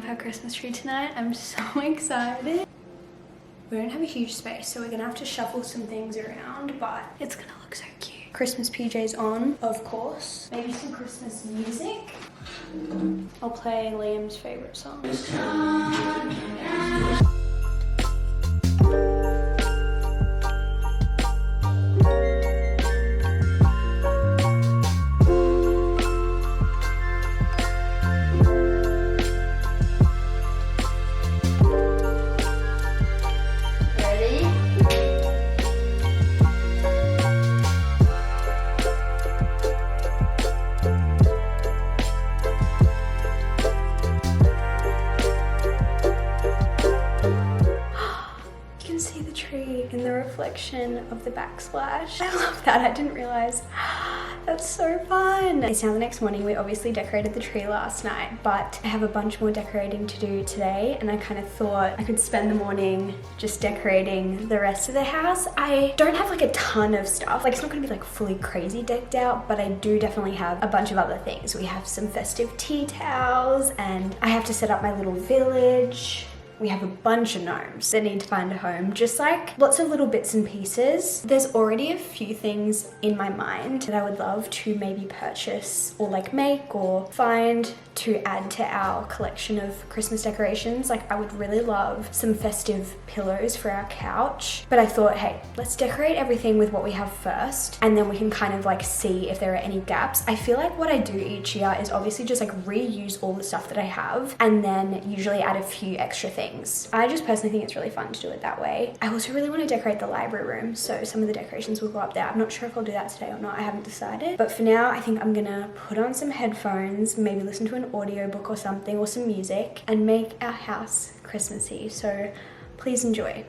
our Christmas tree tonight. I'm so excited. We don't have a huge space, so we're gonna have to shuffle some things around, but it's gonna look so cute. Christmas PJs on, of course. Maybe some Christmas music. I'll play Liam's favorite song. In the reflection of the backsplash. I love that. I didn't realize. That's so fun. It's now the next morning. We obviously decorated the tree last night, but I have a bunch more decorating to do today, and I kind of thought I could spend the morning just decorating the rest of the house. I don't have like a ton of stuff. Like, it's not gonna be like fully crazy decked out, but I do definitely have a bunch of other things. We have some festive tea towels, and I have to set up my little village. We have a bunch of gnomes that need to find a home, just like lots of little bits and pieces. There's already a few things in my mind that I would love to maybe purchase or like make or find to add to our collection of Christmas decorations. Like, I would really love some festive pillows for our couch, but I thought, hey, let's decorate everything with what we have first, and then we can kind of like see if there are any gaps. I feel like what I do each year is obviously just like reuse all the stuff that I have and then usually add a few extra things. I just personally think it's really fun to do it that way. I also really want to decorate the library room, so some of the decorations will go up there. I'm not sure if I'll do that today or not. I haven't decided, but for now I think I'm gonna put on some headphones, maybe listen to an audiobook or something, or some music, and make our house Christmassy. So please enjoy.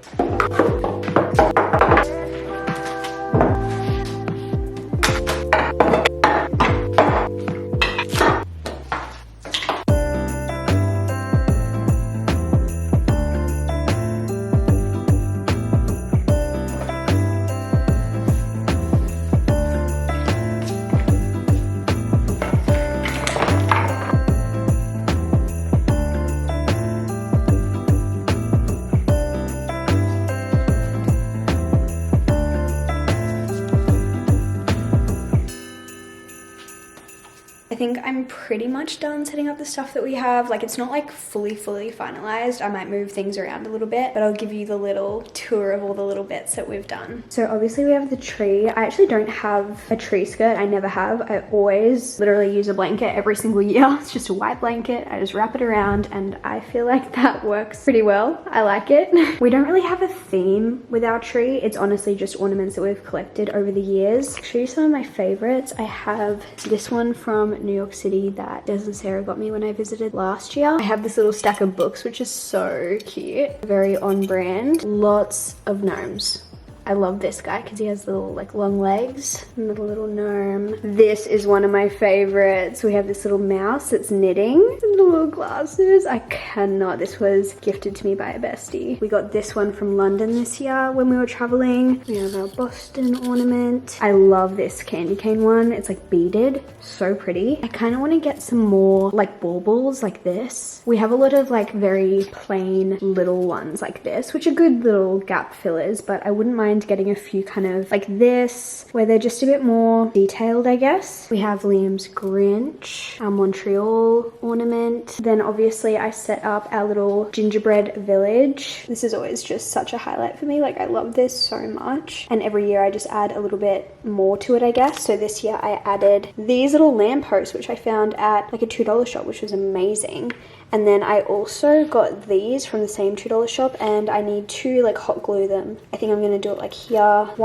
I think I'm pretty much done setting up the stuff that we have. Like, it's not like fully finalized. I might move things around a little bit, but I'll give you the little tour of all the little bits that we've done. So obviously we have the tree. I actually don't have a tree skirt. I never have. I always literally use a blanket every single year. It's just a white blanket. I just wrap it around, and I feel like that works pretty well. I like it. We don't really have a theme with our tree. It's honestly just ornaments that we've collected over the years. I'll show you some of my favorites. I have this one from New York City that Des and Sarah got me when I visited last year. I have this little stack of books, which is so cute. Very on brand. Lots of gnomes. I love this guy because he has little like long legs and the little gnome. This is one of my favorites. We have this little mouse that's knitting and the little glasses. I cannot. This was gifted to me by a bestie. We got this one from London this year when we were traveling. We have our Boston ornament. I love this candy cane one. It's like beaded. So pretty. I kind of want to get some more like baubles like this. We have a lot of like very plain little ones like this, which are good little gap fillers, but I wouldn't mind getting a few kind of like this where they're just a bit more detailed, I guess. We have Liam's Grinch, our Montreal ornament. Then obviously I set up our little gingerbread village. This is always just such a highlight for me. Like, I love this so much, and every year I just add a little bit more to it, I guess. So this year I added these little lampposts, which I found at like a $2 shop, which was amazing. And then I also got these from the same $2 shop, and I need to like hot glue them. I think I'm gonna do it like here, and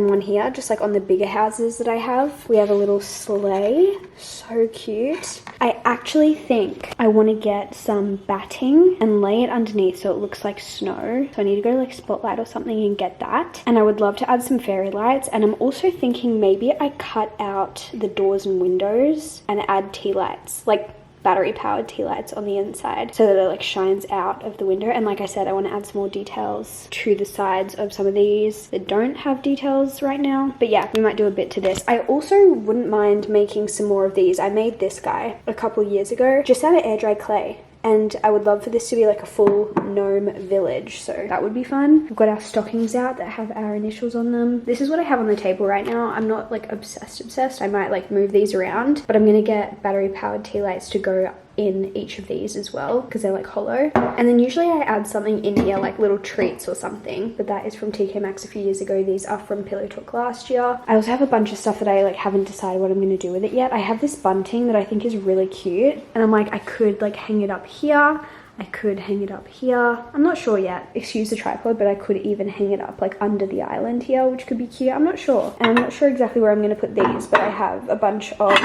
one here, just like on the bigger houses that I have. We have a little sleigh, so cute. I actually think I want to get some batting and lay it underneath so it looks like snow. So I need to go to like Spotlight or something and get that. And I would love to add some fairy lights. And I'm also thinking maybe I cut out the doors and windows and add tea lights, like battery powered tea lights on the inside, so that it like shines out of the window. And like I said, I want to add some more details to the sides of some of these that don't have details right now. But yeah, we might do a bit to this. I also wouldn't mind making some more of these. I made this guy a couple years ago just out of air dry clay, and I would love for this to be like a full gnome village, so that would be fun. We've got our stockings out that have our initials on them. This is what I have on the table right now. I'm not like obsessed. I might like move these around, but I'm gonna get battery powered tea lights to go in each of these as well because they're like hollow. And then usually I add something in here like little treats or something, but that is from TK Maxx a few years ago. These are from Pillow Talk last year. I also have a bunch of stuff that I like haven't decided what I'm going to do with it yet. I have this bunting that I think is really cute, and I'm like, I could like hang it up here, I could hang it up here. I'm not sure yet. Excuse the tripod, but I could even hang it up like under the island here, which could be cute. I'm not sure. And I'm not sure exactly where I'm going to put these, but I have a bunch of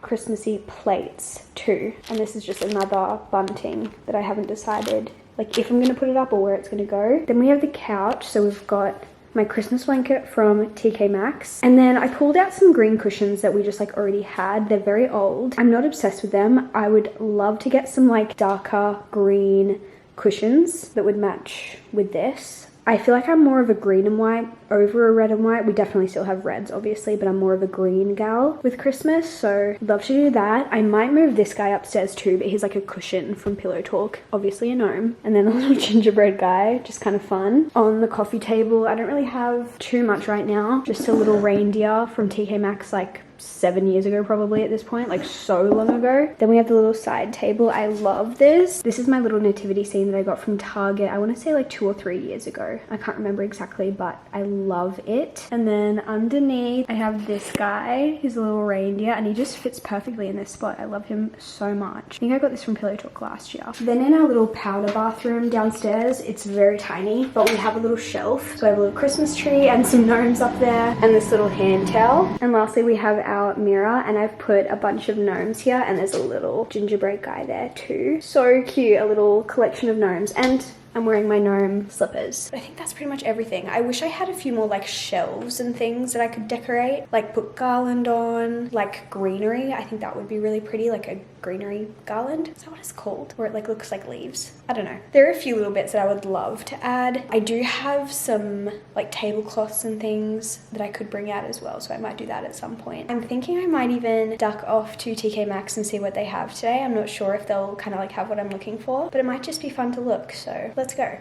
Christmassy plates too, and this is just another bunting that I haven't decided like if I'm going to put it up or where it's going to go. Then we have the couch, so we've got my Christmas blanket from TK Maxx, and then I pulled out some green cushions that we just like already had. They're very old. I'm not obsessed with them. I would love to get some like darker green cushions that would match with this. I feel like I'm more of a green and white over a red and white. We definitely still have reds, obviously, but I'm more of a green gal with Christmas, so I'd love to do that. I might move this guy upstairs too, but he's like a cushion from Pillow Talk, obviously a gnome. And then a little gingerbread guy, just kind of fun. On the coffee table, I don't really have too much right now. Just a little reindeer from TK Maxx, like 7 years ago probably at this point, like so long ago. Then we have the little side table. I love this. This is my little nativity scene that I got from Target, I want to say like 2 or 3 years ago. I can't remember exactly, but I love it. And then underneath I have this guy. He's a little reindeer and he just fits perfectly in this spot. I love him so much. I think I got this from Pillow Talk last year. Then in our little powder bathroom downstairs, it's very tiny, but we have a little shelf. So I have a little Christmas tree and some gnomes up there and this little hand towel. And lastly we have our mirror, and I've put a bunch of gnomes here, and there's a little gingerbread guy there too. So cute, a little collection of gnomes. And I'm wearing my gnome slippers. I think that's pretty much everything. I wish I had a few more like shelves and things that I could decorate, like put garland on, like greenery. I think that would be really pretty, like a greenery garland. Is that what it's called? Where it like looks like leaves. I don't know. There are a few little bits that I would love to add. I do have some like tablecloths and things that I could bring out as well, so I might do that at some point. I'm thinking I might even duck off to TK Maxx and see what they have today. I'm not sure if they'll kind of like have what I'm looking for, but it might just be fun to look, so let's go.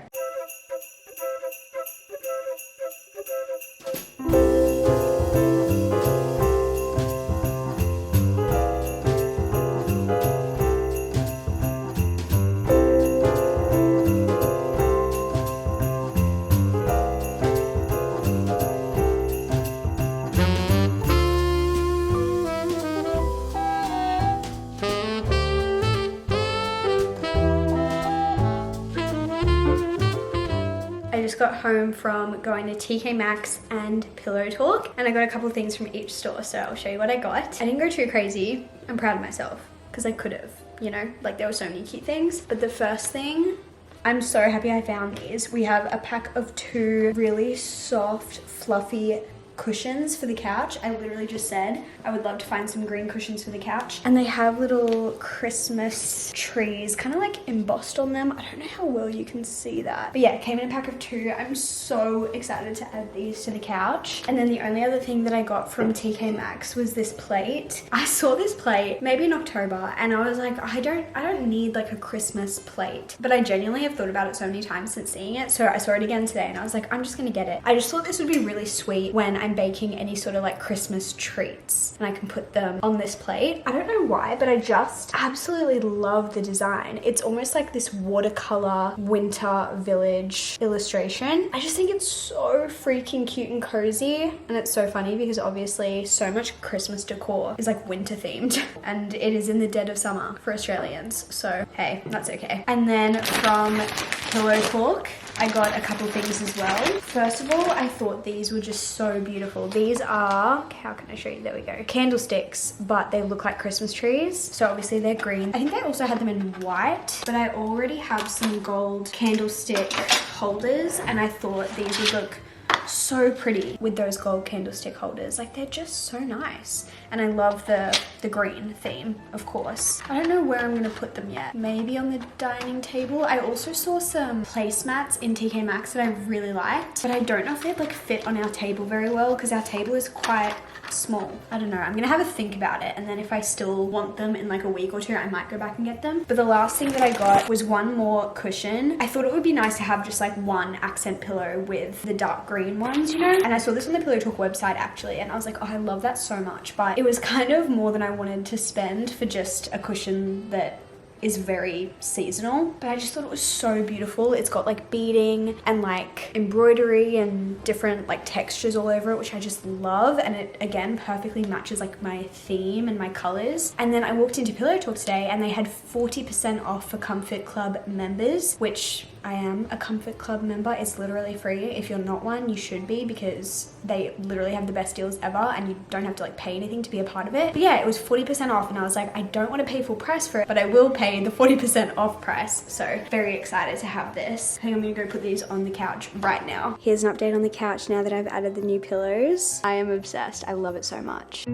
Got home from going to TK Maxx and Pillow Talk, and I got a couple of things from each store, so I'll show you what I got. I didn't go too crazy. I'm proud of myself because I could have, you know, like there were so many cute things. But the first thing, I'm so happy I found these. We have a pack of 2 really soft, fluffy cushions for the couch. I literally just said I would love to find some green cushions for the couch, and they have little Christmas trees kind of like embossed on them. I don't know how well you can see that, but yeah, it came in a pack of 2. I'm so excited to add these to the couch. And then the only other thing that I got from TK Maxx was this plate. I saw this plate maybe in October and I was like, I don't need like a Christmas plate, but I genuinely have thought about it so many times since seeing it, so I saw it again today and I was like, I'm just gonna get it. I just thought this would be really sweet when I'm baking any sort of like Christmas treats and I can put them on this plate. I don't know why, but I just absolutely love the design. It's almost like this watercolor winter village illustration. I just think it's so freaking cute and cozy, and it's so funny because obviously so much Christmas decor is like winter themed and it is in the dead of summer for Australians, so hey, that's okay. And then from Pillow Talk I got a couple things as well. First of all, I thought these were just so beautiful. These are, how can I show you? There we go. Candlesticks, but they look like Christmas trees. So obviously they're green. I think they also had them in white, but I already have some gold candlestick holders and I thought these would look so pretty with those gold candlestick holders. Like they're just so nice, and I love the green theme, of course. I don't know where I'm gonna put them yet. Maybe on the dining table. I also saw some placemats in TK Maxx that I really liked, but I don't know if they'd like fit on our table very well because our table is quite small. I don't know. I'm gonna have a think about it, and then if I still want them in like a week or two, I might go back and get them. But the last thing that I got was one more cushion. I thought it would be nice to have just like one accent pillow with the dark green ones, you know? And I saw this on the Pillow Talk website actually, and I was like, oh, I love that so much. But it was kind of more than I wanted to spend for just a cushion that is very seasonal, but I just thought it was so beautiful. It's got like beading and like embroidery and different like textures all over it, which I just love, and it again perfectly matches like my theme and my colors. And then I walked into Pillow Talk today and they had 40% off for Comfort Club members, which I am a Comfort Club member. It's literally free. If you're not one, you should be, because they literally have the best deals ever and you don't have to like pay anything to be a part of it. But yeah, it was 40% off and I was like, I don't want to pay full price for it, but I will pay the 40% off price. So very excited to have this. I think I'm gonna go put these on the couch right now. Here's an update on the couch now that I've added the new pillows. I am obsessed. I love it so much.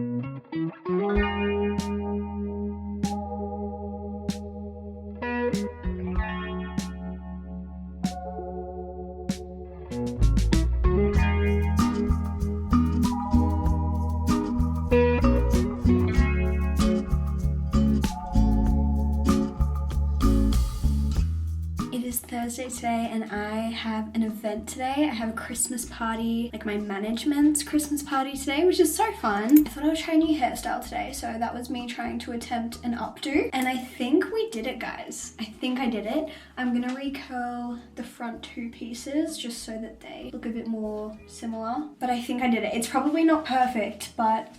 Thursday today and I have an event today. I have a Christmas party, like my management's Christmas party today, which is so fun. I thought I would try a new hairstyle today, so that was me trying to attempt an updo, and I think we did it, guys. I think I did it. I'm gonna recurl the front two pieces just so that they look a bit more similar, but I think I did it. It's probably not perfect, but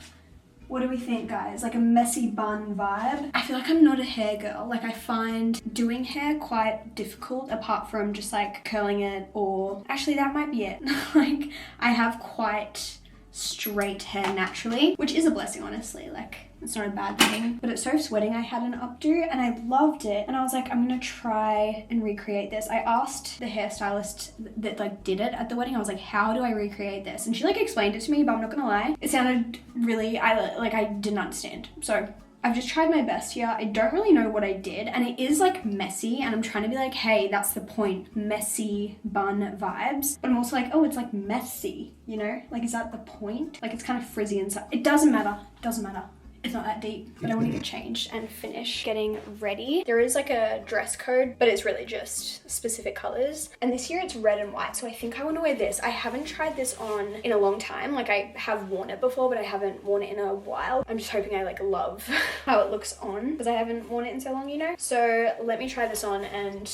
what do we think, guys? Like a messy bun vibe. I feel like I'm not a hair girl. Like I find doing hair quite difficult apart from just like curling it, or actually that might be it. Like I have quite straight hair naturally, which is a blessing, honestly. Like it's not a bad thing, but it's so sweating. I had an updo and I loved it, and I was like, I'm gonna try and recreate this. I asked the hairstylist that like did it at the wedding, I was like, how do I recreate this? And she like explained it to me, but I'm not gonna lie, it sounded really, I didn't understand. So I've just tried my best here. I don't really know what I did, and it is like messy, and I'm trying to be like, hey, that's the point, messy bun vibes. But I'm also like, oh, it's like messy, you know? Like, is that the point? Like, it's kind of frizzy inside. It doesn't matter. It doesn't matter. It's not that deep, but I want to get changed and finish getting ready. There is like a dress code, but it's really just specific colors. And this year it's red and white, so I think I want to wear this. I haven't tried this on in a long time. Like I have worn it before, but I haven't worn it in a while. I'm just hoping I like love how it looks on, because I haven't worn it in so long, you know? So let me try this on and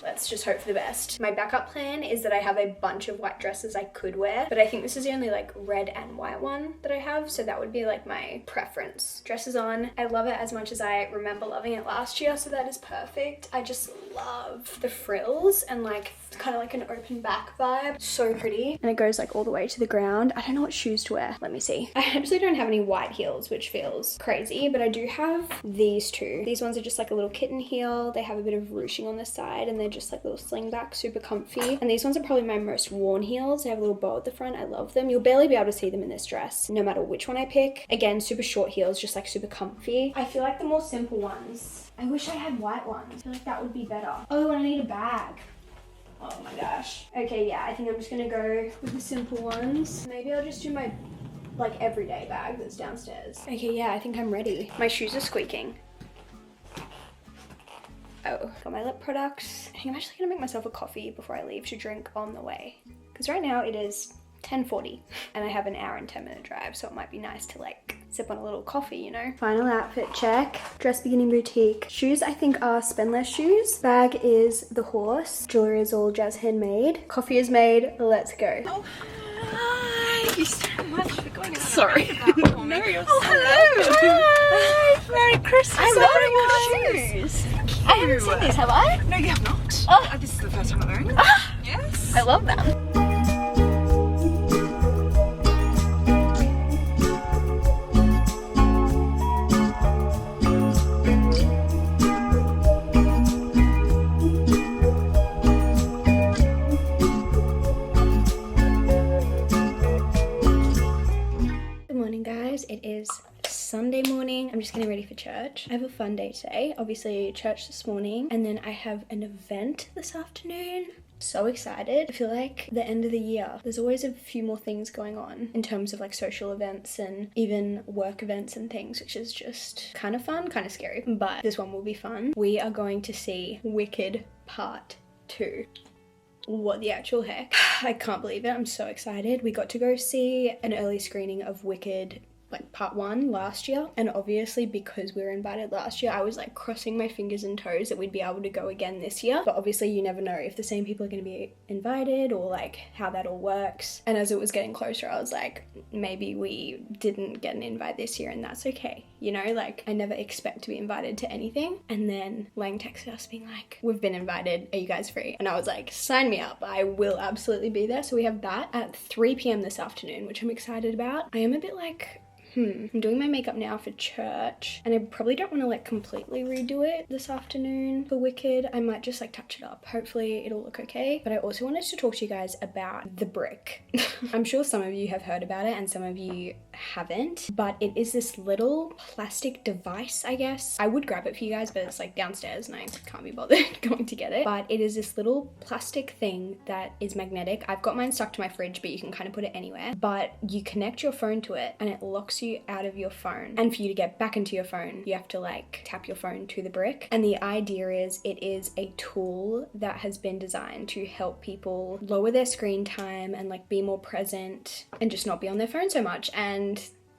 let's just hope for the best. My backup plan is that I have a bunch of white dresses I could wear, but I think this is the only like red and white one that I have, so that would be like my preference. Dress is on. I love it as much as I remember loving it last year, so that is perfect. I just love the frills and like kind of like an open back vibe. So pretty. And it goes like all the way to the ground. I don't know what shoes to wear. Let me see. I actually don't have any white heels, which feels crazy, but I do have these two. These ones are just like a little kitten heel. They have a bit of ruching on the side and they're just like little sling back, super comfy. And these ones are probably my most worn heels. They have a little bow at the front. I love them. You'll barely be able to see them in this dress, no matter which one I pick. Again, super short heels, just like super comfy. I feel like the more simple ones, I wish I had white ones. I feel like that would be better. Oh, and I need a bag. Oh my gosh. Okay, yeah, I think I'm just gonna go with the simple ones. Maybe I'll just do my like everyday bag that's downstairs. Okay, yeah, I think I'm ready. My shoes are squeaking. Oh, got my lip products. I think I'm actually gonna make myself a coffee before I leave to drink on the way. Because right now it is 10:40 and I have an hour and 10-minute drive, so it might be nice to like sip on a little coffee, you know? Final outfit check. Dress beginning boutique. Shoes I think are spend less shoes. Bag is the horse. Jewelry is all Jazz handmade. Coffee is made. Let's go. Oh, hi. Thank you so much for going on. Sorry. No, you're oh, hello. Hi. Merry Christmas. I love your shoes. I haven't seen these, have I? No, you have not. Oh. This is the first time I'm wearing them. Ah, Yes. I love them. It is Sunday morning. I'm just getting ready for church. I have a fun day today. Obviously church this morning, and then I have an event this afternoon. So excited. I feel like the end of the year, there's always a few more things going on in terms of like social events and even work events and things, which is just kind of fun, kind of scary. But this one will be fun. We are going to see Wicked Part 2. What the actual heck? I can't believe it. I'm so excited. We got to go see an early screening of Wicked like part 1 last year, and obviously because we were invited last year, I was like crossing my fingers and toes that we'd be able to go again this year. But obviously you never know if the same people are going to be invited or like how that all works. And as it was getting closer, I was like, maybe we didn't get an invite this year, and that's okay, you know, like I never expect to be invited to anything. And then Lang texted us being like, we've been invited, are you guys free? And I was like, sign me up, I will absolutely be there. So we have that at 3 p.m. this afternoon, which I'm excited about. I am a bit like, I'm doing my makeup now for church, and I probably don't want to like completely redo it this afternoon for Wicked. I might just like touch it up. Hopefully it'll look okay. But I also wanted to talk to you guys about the brick. I'm sure some of you have heard about it and some of you haven't, but it is this little plastic device, I guess. I would grab it for you guys, but it's like downstairs and I can't be bothered going to get it. But it is this little plastic thing that is magnetic. I've got mine stuck to my fridge, but you can kind of put it anywhere. But you connect your phone to it and it locks you out of your phone. And for you to get back into your phone, you have to like tap your phone to the brick. And the idea is it is a tool that has been designed to help people lower their screen time and like be more present and just not be on their phone so much. And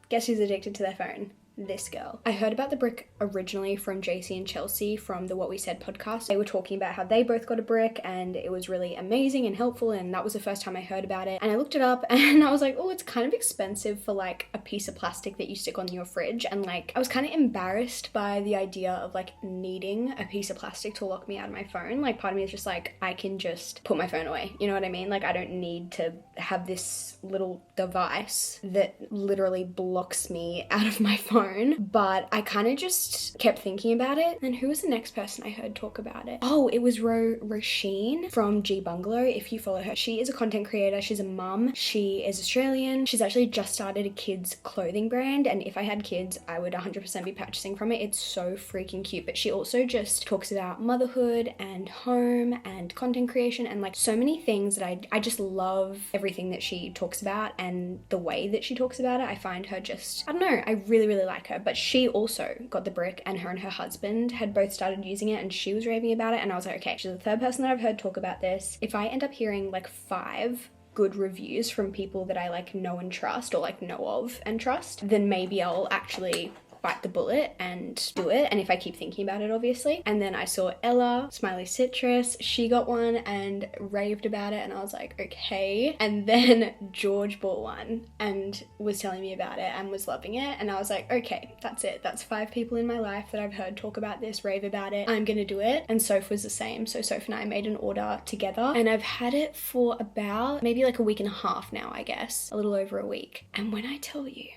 guess who's addicted to their phone? This girl. I heard about the brick originally from JC and Chelsea from the What We Said podcast. They were talking about how they both got a brick and it was really amazing and helpful, and that was the first time I heard about it. And I looked it up and I was like, oh, it's kind of expensive for like a piece of plastic that you stick on your fridge. And like I was kind of embarrassed by the idea of like needing a piece of plastic to lock me out of my phone. Like part of me is just like, I can just put my phone away, you know what I mean? Like I don't need to have this little device that literally blocks me out of my phone. But I kind of just kept thinking about it. And who was the next person I heard talk about it? Oh, it was Roisin from G Bungalow. If you follow her, she is a content creator. She's a mum. She is Australian. She's actually just started a kids clothing brand, and if I had kids, I would 100% be purchasing from it. It's so freaking cute. But she also just talks about motherhood and home and content creation and like so many things that I just love everything that she talks about, and the way that she talks about it. I find her just, I don't know, I really like her. But she also got the brick, and her husband had both started using it, and she was raving about it, and I was like, okay, she's the third person that I've heard talk about this. If I end up hearing like 5 good reviews from people that I like know and trust, or like know of and trust, then maybe I'll actually bite the bullet and do it. And if I keep thinking about it, obviously. And then I saw Ella, Smiley Citrus, she got one and raved about it, and I was like, okay. And then George bought one and was telling me about it and was loving it, and I was like, okay, that's it. That's 5 people in my life that I've heard talk about this, rave about it. I'm gonna do it. And Soph was the same. So Soph and I made an order together, and I've had it for about maybe like a week and a half now, I guess, a little over a week. And when I tell you,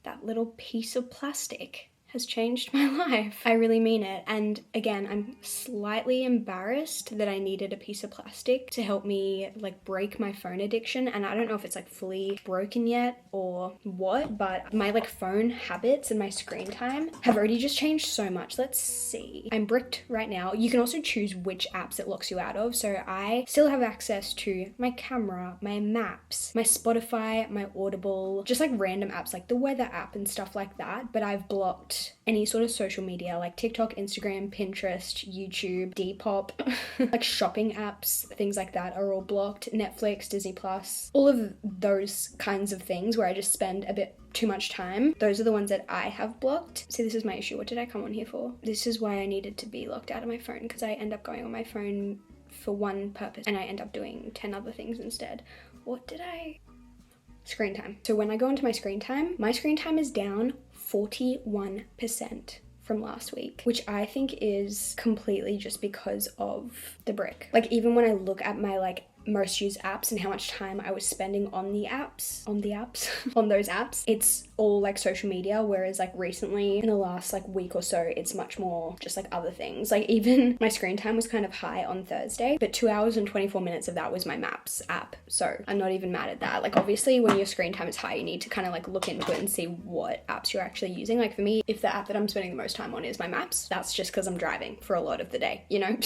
that little piece of plastic has changed my life. I really mean it. And again, I'm slightly embarrassed that I needed a piece of plastic to help me like break my phone addiction. And I don't know if it's like fully broken yet or what, but my like phone habits and my screen time have already just changed so much. Let's see. I'm bricked right now. You can also choose which apps it locks you out of. So I still have access to my camera, my maps, my Spotify, my Audible, just like random apps like the weather app and stuff like that. But I've blocked any sort of social media like TikTok, Instagram, Pinterest, YouTube, Depop, like shopping apps, things like that are all blocked. Netflix, Disney Plus, all of those kinds of things where I just spend a bit too much time. Those are the ones that I have blocked. See, this is my issue. What did I come on here for? This is why I needed to be locked out of my phone, because I end up going on my phone for one purpose and I end up doing 10 other things instead. What did I... Screen time. So when I go into my screen time is down 41% from last week, which I think is completely just because of the brick. Like even when I look at my like most used apps and how much time I was spending on the apps, on those apps, it's all like social media, whereas like recently in the last like week or so, it's much more just like other things. Like even my screen time was kind of high on Thursday, but 2 hours and 24 minutes of that was my Maps app. So I'm not even mad at that. Like obviously when your screen time is high, you need to kind of like look into it and see what apps you're actually using. Like for me, if the app that I'm spending the most time on is my Maps, that's just because I'm driving for a lot of the day, you know?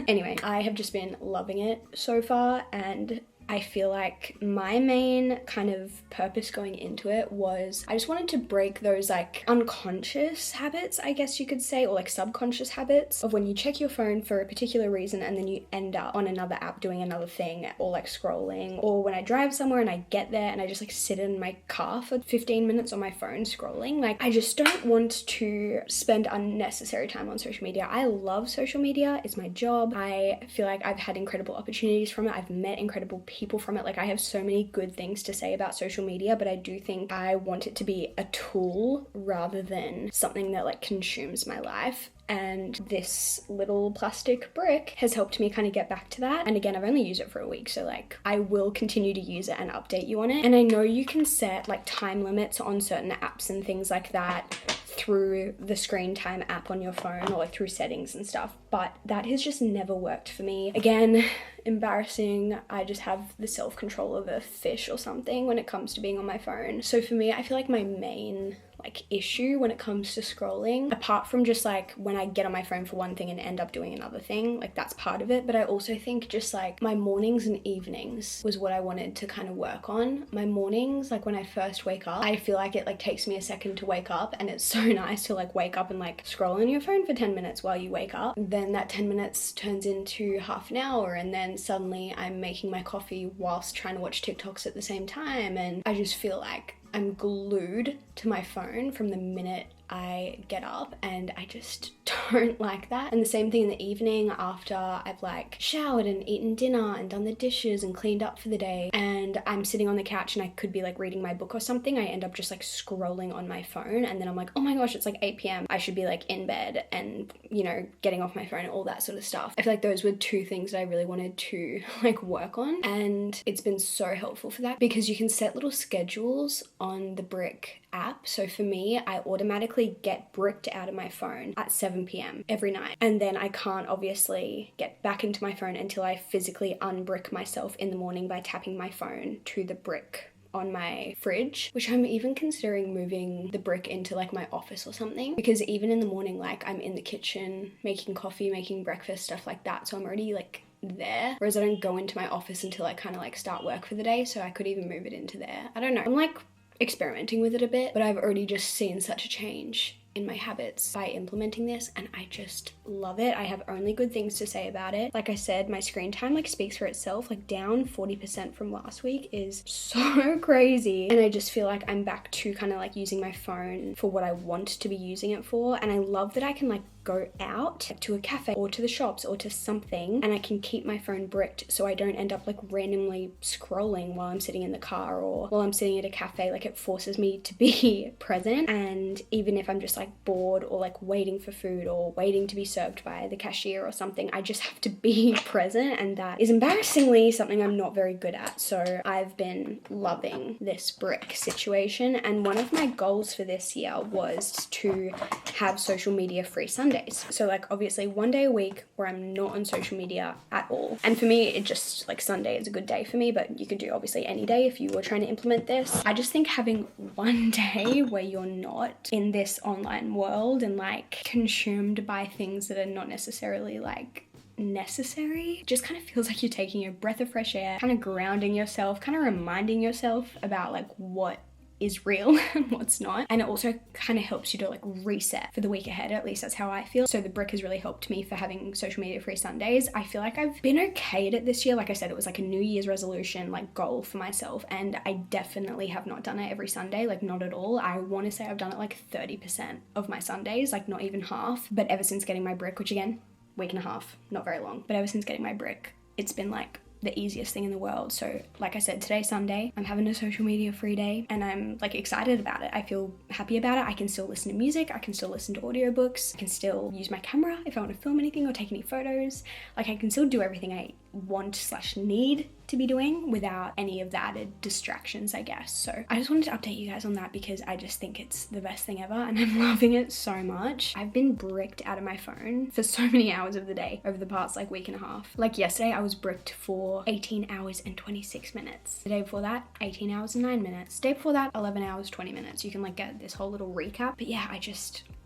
Anyway, I have just been loving it so far, and I feel like my main kind of purpose going into it was I just wanted to break those like unconscious habits, I guess you could say, or like subconscious habits of when you check your phone for a particular reason and then you end up on another app doing another thing, or like scrolling, or when I drive somewhere and I get there and I just like sit in my car for 15 minutes on my phone scrolling. Like I just don't want to spend unnecessary time on social media. I love social media, it's my job. I feel like I've had incredible opportunities from it. I've met incredible people from it. Like I have so many good things to say about social media, but I do think I want it to be a tool rather than something that like consumes my life. And this little plastic brick has helped me kind of get back to that. And again, I've only used it for a week, so like I will continue to use it and update you on it. And I know you can set like time limits on certain apps and things like that through the screen time app on your phone, or like through settings and stuff, but that has just never worked for me. Again, embarrassing, I just have the self-control of a fish or something when it comes to being on my phone. So for me, I feel like my main like issue when it comes to scrolling, apart from just like when I get on my phone for one thing and end up doing another thing, like that's part of it, but I also think just like my mornings and evenings was what I wanted to kind of work on. My mornings, like when I first wake up, I feel like it like takes me a second to wake up, and it's so nice to like wake up and like scroll on your phone for 10 minutes while you wake up. Then that 10 minutes turns into half an hour, and then suddenly I'm making my coffee whilst trying to watch TikToks at the same time, and I just feel like I'm glued to my phone from the minute I get up, and I just don't like that. And the same thing in the evening after I've like showered and eaten dinner and done the dishes and cleaned up for the day, and I'm sitting on the couch and I could be like reading my book or something, I end up just like scrolling on my phone, and then I'm like, oh my gosh, it's like 8 p.m. I should be like in bed and, you know, getting off my phone and all that sort of stuff. I feel like those were two things that I really wanted to like work on, and it's been so helpful for that because you can set little schedules on the Brick app. So for me, I automatically get bricked out of my phone at 7 p.m. every night, and then I can't obviously get back into my phone until I physically unbrick myself in the morning by tapping my phone to the brick on my fridge, which I'm even considering moving the brick into like my office or something, because even in the morning, like I'm in the kitchen making coffee, making breakfast, stuff like that, so I'm already like there, whereas I don't go into my office until I kind of like start work for the day, so I could even move it into there. I don't know, I'm like experimenting with it a bit, but I've already just seen such a change in my habits by implementing this, and I just love it. I have only good things to say about it. Like I said, my screen time like speaks for itself. Like down 40% from last week is so crazy, and I just feel like I'm back to kind of like using my phone for what I want to be using it for. And I love that I can like go out to a cafe or to the shops or to something, and I can keep my phone bricked so I don't end up like randomly scrolling while I'm sitting in the car or while I'm sitting at a cafe. Like it forces me to be present, and even if I'm just like bored or like waiting for food or waiting to be served by the cashier or something, I just have to be present, and that is embarrassingly something I'm not very good at. So I've been loving this brick situation, and one of my goals for this year was to have social media free Sundays. So like obviously one day a week where I'm not on social media at all. And for me, it just like Sunday is a good day for me, but you could do obviously any day if you were trying to implement this. I just think having one day where you're not in this online world and like consumed by things that are not necessarily like necessary just kind of feels like you're taking a breath of fresh air, kind of grounding yourself, kind of reminding yourself about like what is real and what's not. And it also kind of helps you to like reset for the week ahead. At least that's how I feel. So the brick has really helped me for having social media free Sundays. I feel like I've been okay at it this year. Like I said, it was like a New Year's resolution, like goal for myself, and I definitely have not done it every Sunday, like not at all. I want to say I've done it like 30% of my Sundays, like not even half. But ever since getting my brick, which again, week and a half, not very long, but ever since getting my brick, it's been like the easiest thing in the world. So like I said, today's Sunday, I'm having a social media free day, and I'm like excited about it. I feel happy about it. I can still listen to music, I can still listen to audiobooks, I can still use my camera if I want to film anything or take any photos. Like I can still do everything I want/need to be doing without any of the added distractions, I guess. So I just wanted to update you guys on that because I just think it's the best thing ever and I'm loving it so much. I've been bricked out of my phone for so many hours of the day over the past like week and a half. Like yesterday I was bricked for 18 hours and 26 minutes. The day before that, 18 hours and 9 minutes. The day before that, 11 hours, 20 minutes. You can like get this whole little recap. But yeah, I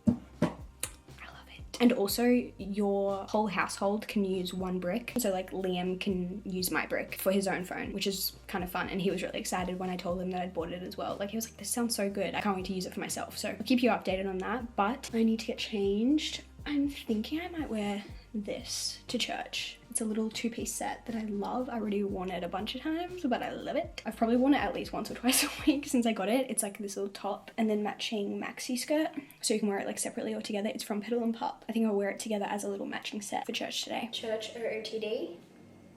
love it. And also your whole household can use one brick. So like Liam can use my brick for his own phone, which is kind of fun. And he was really excited when I told him that I'd bought it as well. Like he was like, this sounds so good. I can't wait to use it for myself. So I'll keep you updated on that, but I need to get changed. I'm thinking I might wear this to church. It's a little two-piece set that I love. I already worn it a bunch of times, but I love it. I've probably worn it at least once or twice a week since I got it. It's like this little top and then matching maxi skirt. So you can wear it like separately or together. It's from Petal and Pup. I think I'll wear it together as a little matching set for church today. Church OOTD.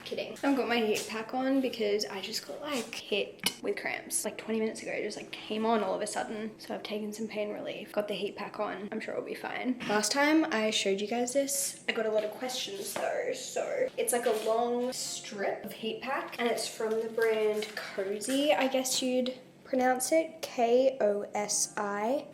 Kidding. I've got my heat pack on because I just got like hit with cramps like 20 minutes ago. It just like came on all of a sudden. So I've taken some pain relief. Got the heat pack on. I'm sure it'll be fine. Last time I showed you guys this, I got a lot of questions though. So it's like a long strip of heat pack and it's from the brand Cozy, I guess you'd pronounce it, Kosi.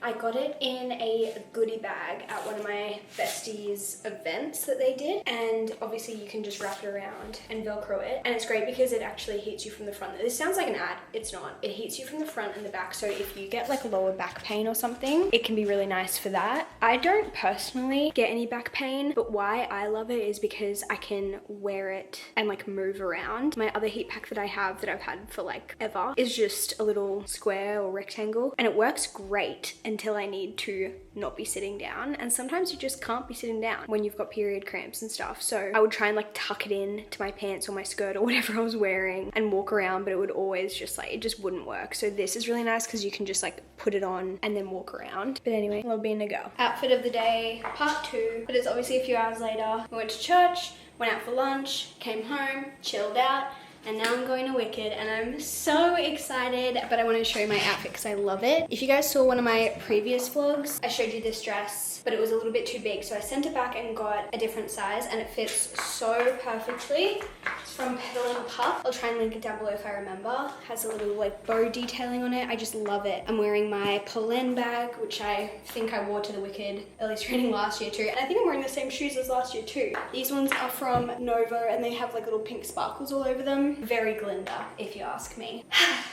I got it in a goodie bag at one of my besties events that they did, and obviously you can just wrap it around and velcro it, and it's great because it actually heats you from the front. This sounds like an ad, it's not. It heats you from the front and the back, so if you get like lower back pain or something, it can be really nice for that. I don't personally get any back pain, but why I love it is because I can wear it and like move around. My other heat pack that I have that I've had for like ever is just a little square or rectangle, and it works great until I need to not be sitting down, and sometimes you just can't be sitting down when you've got period cramps and stuff. So I would try and like tuck it in to my pants or my skirt or whatever I was wearing and walk around, but it would always just like, it just wouldn't work. So this is really nice because you can just like put it on and then walk around. But anyway, love being a go. Outfit of the day, part 2, but it's obviously a few hours later. We went to church, went out for lunch, came home, chilled out, and now I'm going to Wicked and I'm so excited, but I want to show you my outfit because I love it. If you guys saw one of my previous vlogs, I showed you this dress, but it was a little bit too big, so I sent it back and got a different size, and it fits so perfectly. It's from Petal and Pup. I'll try and link it down below if I remember. It has a little like bow detailing on it. I just love it. I'm wearing my Polen bag, which I think I wore to the Wicked early training last year too, and I think I'm wearing the same shoes as last year too. These ones are from Nova and they have like little pink sparkles all over them. Very Glinda, if you ask me.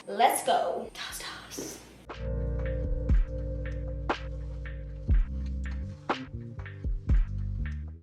Let's go. Stars.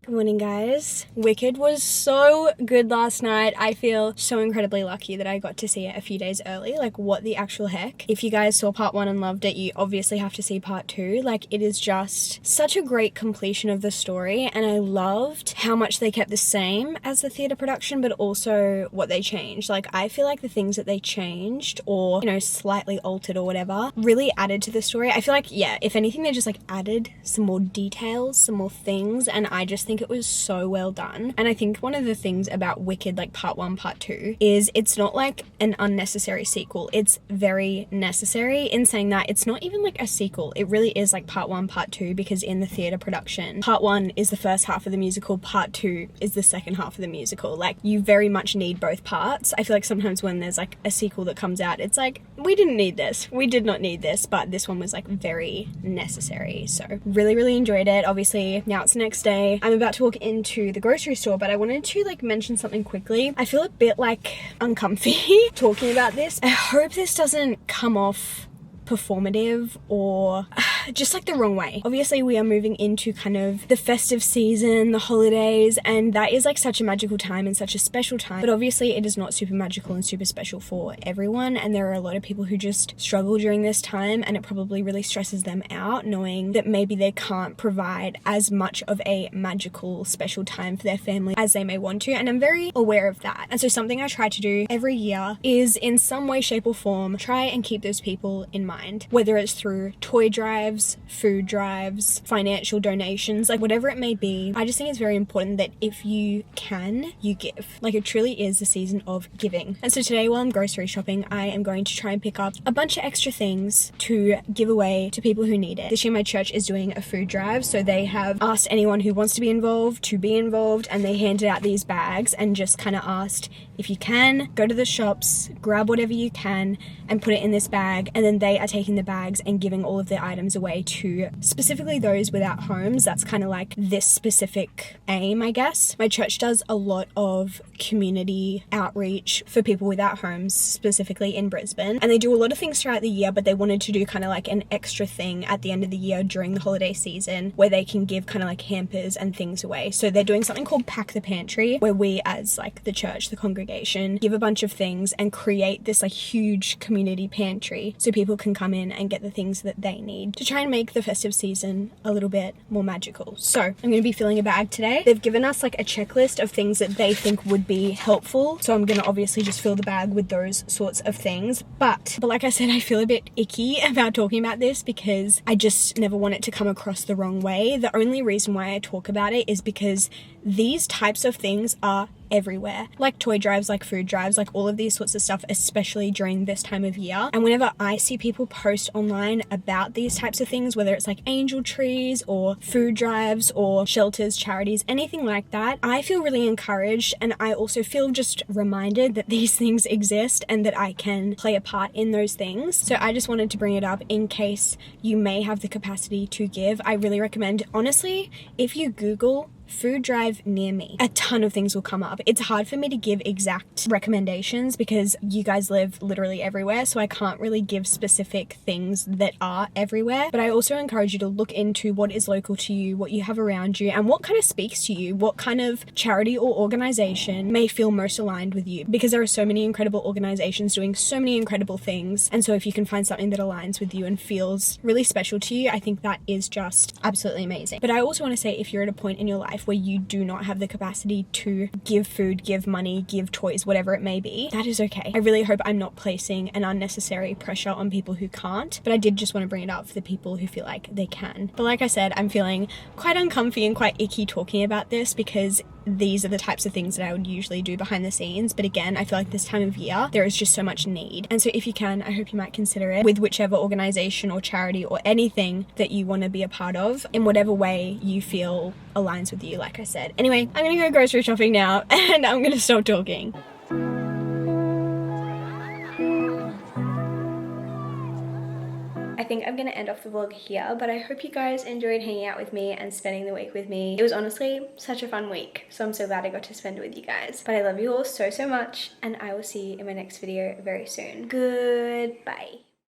Good morning, guys. Wicked was so good last night. I feel so incredibly lucky that I got to see it a few days early. Like, what the actual heck? If you guys saw part 1 and loved it, you obviously have to see part 2. Like, it is just such a great completion of the story, and I loved how much they kept the same as the theatre production, but also what they changed. Like, I feel like the things that they changed or, you know, slightly altered or whatever really added to the story. I feel like, yeah, if anything, they just like added some more details, some more things, and I just think it was so well done. And I think one of the things about Wicked, like part 1, part 2, is it's not like an unnecessary sequel. It's very necessary. In saying that, it's not even like a sequel. It really is like part 1, part 2, because in the theatre production, part 1 is the first half of the musical, part 2 is the second half of the musical. Like, you very much need both parts. I feel like sometimes when there's like a sequel that comes out, it's like, we didn't need this. We did not need this, but this one was like very necessary. So really, really enjoyed it. Obviously, now it's the next day. I'm about to walk into the grocery store, but I wanted to like mention something quickly. I feel a bit like uncomfy talking about this. I hope this doesn't come off performative or just like the wrong way. Obviously we are moving into kind of the festive season, the holidays, and that is like such a magical time and such a special time, but obviously it is not super magical and super special for everyone, and there are a lot of people who just struggle during this time, and it probably really stresses them out knowing that maybe they can't provide as much of a magical special time for their family as they may want to, and I'm very aware of that. And so something I try to do every year is in some way, shape or form try and keep those people in mind, whether it's through toy drives drives, food drives, financial donations, like whatever it may be. I just think it's very important that if you can, you give. Like it truly is the season of giving. And so today while I'm grocery shopping, I am going to try and pick up a bunch of extra things to give away to people who need it. This year my church is doing a food drive, so they have asked anyone who wants to be involved, and they handed out these bags and just kind of asked, if you can, go to the shops, grab whatever you can and put it in this bag, and then they are taking the bags and giving all of the items away to specifically those without homes. That's kind of like this specific aim, I guess. My church does a lot of community outreach for people without homes, specifically in Brisbane, and they do a lot of things throughout the year, but they wanted to do kind of like an extra thing at the end of the year during the holiday season where they can give kind of like hampers and things away. So they're doing something called Pack the Pantry, where we as like the church, the congregation, give a bunch of things and create this like huge community pantry so people can come in and get the things that they need to try and make the festive season a little bit more magical. So I'm going to be filling a bag today. They've given us like a checklist of things that they think would be helpful, so I'm going to obviously just fill the bag with those sorts of things. But like I said, I feel a bit icky about talking about this because I just never want it to come across the wrong way. The only reason why I talk about it is because these types of things are everywhere, like toy drives, like food drives, like all of these sorts of stuff, especially during this time of year. And whenever I see people post online about these types of things, whether it's like angel trees or food drives or shelters, charities, anything like that, I feel really encouraged, and I also feel just reminded that these things exist and that I can play a part in those things. So I just wanted to bring it up in case you may have the capacity to give. I really recommend, honestly, if you Google food drive near me, a ton of things will come up. It's hard for me to give exact recommendations because you guys live literally everywhere, so I can't really give specific things that are everywhere. But I also encourage you to look into what is local to you, what you have around you, and what kind of speaks to you, what kind of charity or organization may feel most aligned with you, because there are so many incredible organizations doing so many incredible things. And so if you can find something that aligns with you and feels really special to you, I think that is just absolutely amazing. But I also want to say, if you're at a point in your life where you do not have the capacity to give food, give money, give toys, whatever it may be, that is okay. I really hope I'm not placing an unnecessary pressure on people who can't, but I did just want to bring it up for the people who feel like they can. But like I said, I'm feeling quite uncomfy and quite icky talking about this because these are the types of things that I would usually do behind the scenes. But again, I feel like this time of year, there is just so much need. And so if you can, I hope you might consider it with whichever organization or charity or anything that you want to be a part of in whatever way you feel aligns with you, like I said. Anyway, I'm gonna go grocery shopping now and I'm gonna stop talking. I think I'm gonna end off the vlog here, but I hope you guys enjoyed hanging out with me and spending the week with me. It was honestly such a fun week, so I'm so glad I got to spend it with you guys. But I love you all so much, and I will see you in my next video very soon. Goodbye.